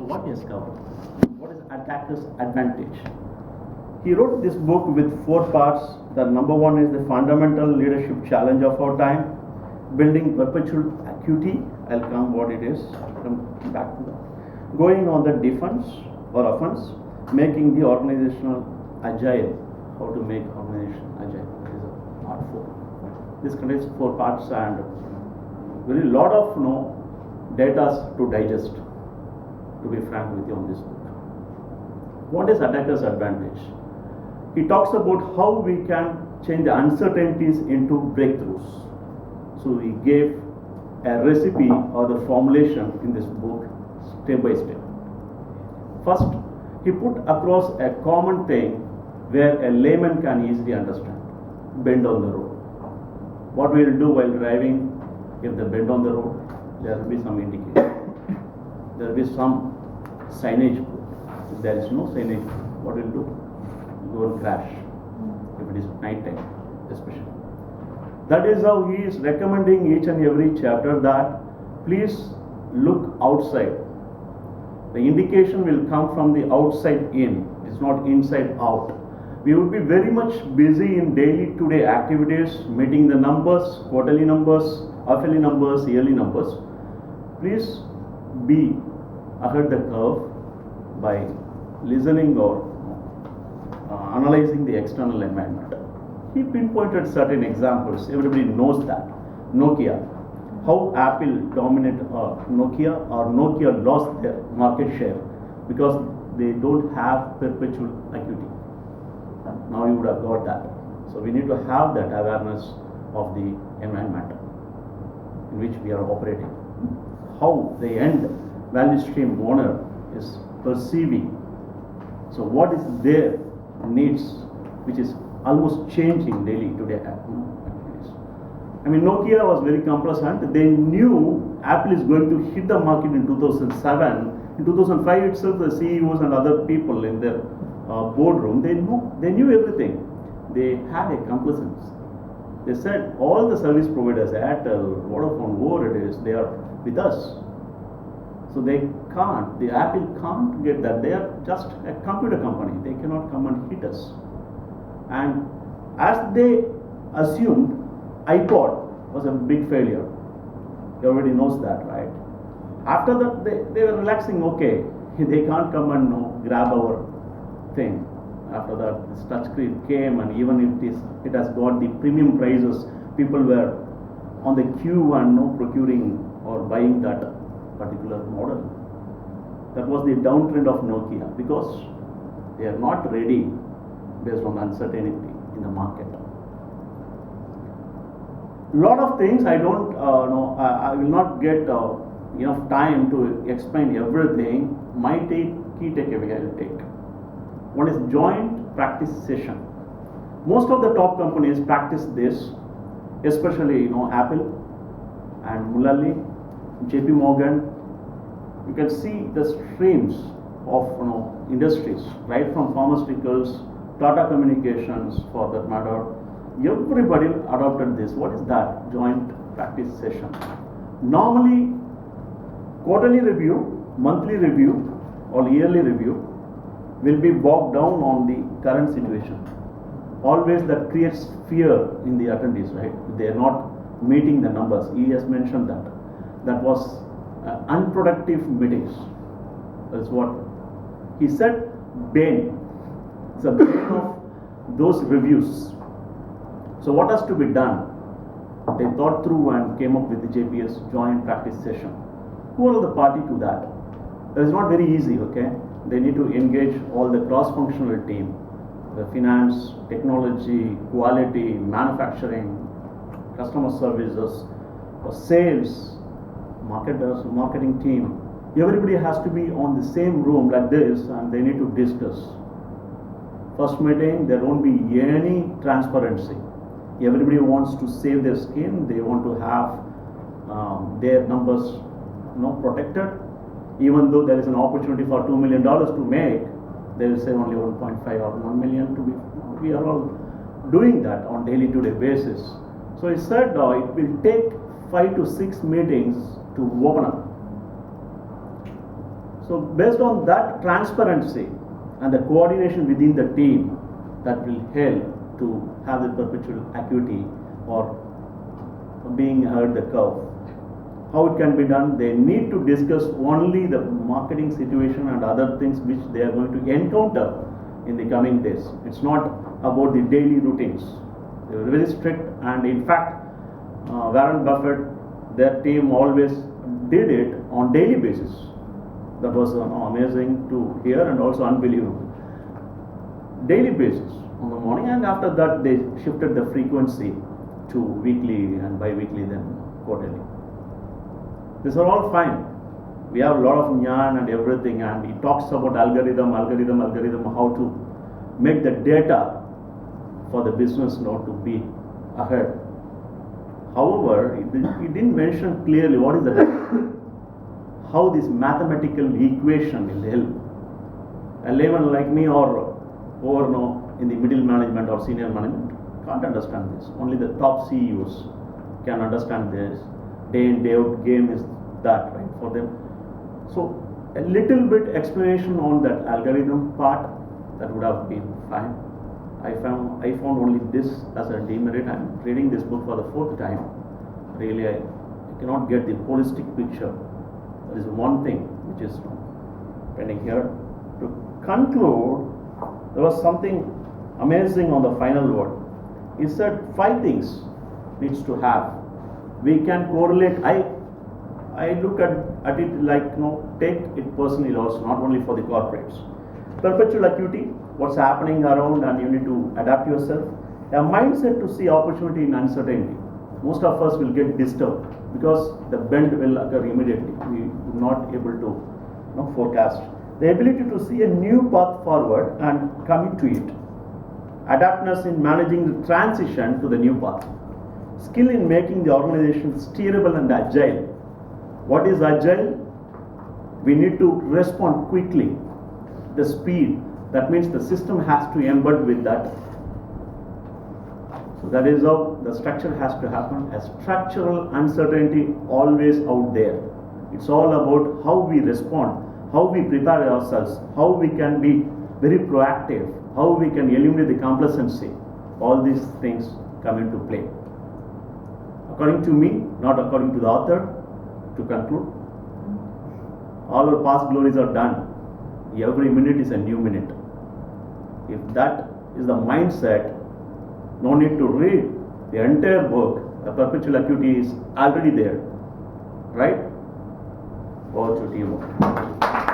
So what he has covered? What is attacker's advantage? He wrote this book with 4 parts. The number 1 is the fundamental leadership challenge of our time, building perpetual acuity. I'll come what it is. Come back to that. Going on the defense or offense, making the organizational agile. How to make organization agile? That is a part 4. This contains 4 parts and very lot of data to digest. To be frank with you on this book. What is attacker's advantage? He talks about how we can change the uncertainties into breakthroughs. So he gave a recipe or the formulation in this book step by step. First, he put across a common thing where a layman can easily understand. Bend on the road. What we will do while driving, if the bend on the road, there will be some indication. There will be some signage. If there is no signage, what will do? Go and crash. If it is night time, especially. That is how he is recommending each and every chapter that please look outside. The indication will come from the outside in. It's not inside out. We would be very much busy in daily to-day activities, meeting the numbers, quarterly numbers, half-yearly numbers, yearly numbers. Please be ahead the curve by listening or analyzing the external environment. He pinpointed certain examples. Everybody knows that. Nokia. How Apple dominated Nokia, or Nokia lost their market share because they don't have perpetual acuity. Now you would have got that. So we need to have that awareness of the environment in which we are operating. How the end value stream owner is perceiving. So what is their needs, which is almost changing daily today. I mean, Nokia was very complacent. They knew Apple is going to hit the market in 2007. In 2005 itself, the CEOs and other people in their boardroom, they knew everything. They had a complacence. They said all the service providers, Airtel, Vodafone, whoever it is, they are with us. So the Apple can't get that. They are just a computer company. They cannot come and hit us. And as they assumed, iPod was a big failure. Everybody knows that, right? After that, they were relaxing. Okay, they can't come and grab our thing. After that, this touchscreen came, and even if it has got the premium prices, people were on the queue and procuring or buying that particular model. That was the downtrend of Nokia because they are not ready based on uncertainty in the market. Lot of things I don't know. I will not get enough time to explain everything. My key takeaway I will take. One is joint practice session. Most of the top companies practice this, especially Apple and Mullally, JP Morgan. You can see the streams of industries, right from pharmaceuticals, Tata Communications, for that matter. Everybody adopted this. What is that? Joint practice session. Normally, quarterly review, monthly review, or yearly review will be bogged down on the current situation. Always that creates fear in the attendees, right? They are not meeting the numbers. He has mentioned that. That was unproductive meetings. That's what he said. Bane. It's a bane of those reviews. So what has to be done? They thought through and came up with the JPS joint practice session. Who are the party to that? That is not very easy, okay? They need to engage all the cross-functional team, the finance, technology, quality, manufacturing, customer services, sales, marketers, marketing team. Everybody has to be on the same room like this, and they need to discuss. First meeting, there won't be any transparency. Everybody wants to save their skin. They want to have their numbers protected. Even though there is an opportunity for $2 million to make, they will say only 1.5 or 1 million to be. We are all doing that on daily to day basis. So he said it will take 5 to 6 meetings to open up. So based on that transparency and the coordination within the team, that will help to have the perpetual acuity or being ahead the curve. How it can be done? They need to discuss only the marketing situation and other things which they are going to encounter in the coming days. It's not about the daily routines. They were very strict, and in fact, Warren Buffett, their team always did it on daily basis. That was amazing to hear and also unbelievable. Daily basis on the morning, and after that they shifted the frequency to weekly and bi-weekly, then quarterly. These are all fine. We have a lot of Nyan and everything, and he talks about algorithm, how to make the data for the business not to be ahead. However, he didn't mention clearly what is the data, how this mathematical equation will help. A layman like me or in the middle management or senior management can't understand this. Only the top CEOs can understand this. Day in, day out game is that, right, for them. So a little bit explanation on that algorithm part, that would have been fine. I found only this as a demerit. I'm reading this book for the 4th time. Really, I cannot get the holistic picture. That is one thing which is pending here. To conclude, there was something amazing on the final word. He said 5 things needs to have. We can correlate. I look at it like, take it personally also, not only for the corporates. Perpetual acuity, what's happening around, and you need to adapt yourself. A mindset to see opportunity in uncertainty. Most of us will get disturbed because the bend will occur immediately. We are not able to forecast. The ability to see a new path forward and commit to it. Adaptness in managing the transition to the new path. Skill in making the organization steerable and agile. What is agile? We need to respond quickly. The speed, that means the system has to embed with that. So that is how the structure has to happen. A structural uncertainty always out there. It's all about how we respond, how we prepare ourselves, how we can be very proactive, how we can eliminate the complacency. All these things come into play. According to me, not according to the author, to conclude, all our past glories are done. Every minute is a new minute. If that is the mindset, no need to read the entire book. The perpetual acuity is already there. Right? Over to you.